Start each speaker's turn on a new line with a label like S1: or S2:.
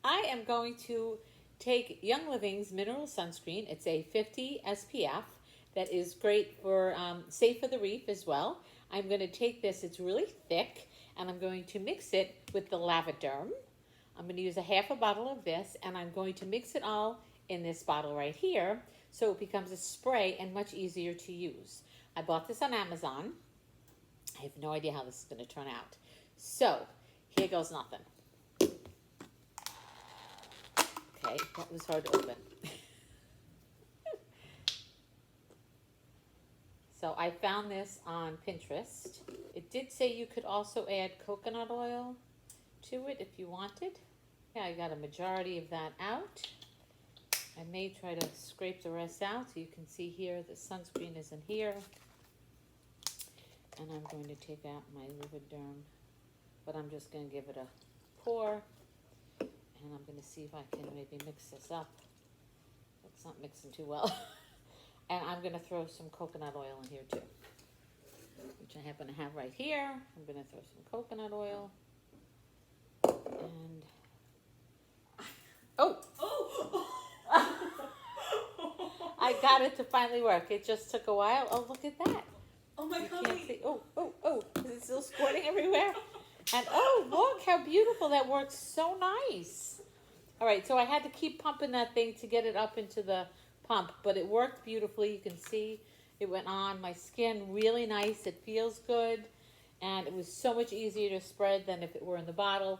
S1: I am going to take Young Living's mineral sunscreen. It's a 50 SPF that is great for, safe for the reef as well. I'm going to take this, it's really thick, and I'm going to mix it with the Lavaderm. I'm going to use a half a bottle of this, and I'm going to mix it all in this bottle right here so it becomes a spray and much easier to use. I bought this on Amazon. I have no idea how this is going to turn out. So, here goes nothing. Okay, that was hard to open. So I found this on Pinterest. It did say you could also add coconut oil to it if you wanted. Yeah, I got a majority of that out. I may try to scrape the rest out so you can see here the sunscreen is in here. And I'm going to take out my Lavaderm, but I'm just going to give it a pour. And I'm going to see if I can maybe mix this up. It's not mixing too well. And I'm going to throw some coconut oil in here too, which I happen to have right here. I'm going to throw some coconut oil. And, oh! I got it to finally work. It just took a while. Oh, look at that.
S2: Oh my God.
S1: Can't see. Oh. Is it still squirting everywhere? And oh, look how beautiful that works. So nice. All right, so I had to keep pumping that thing to get it up into the pump, but it worked beautifully. You can see it went on my skin really nice. It feels good, and it was so much easier to spread than if it were in the bottle.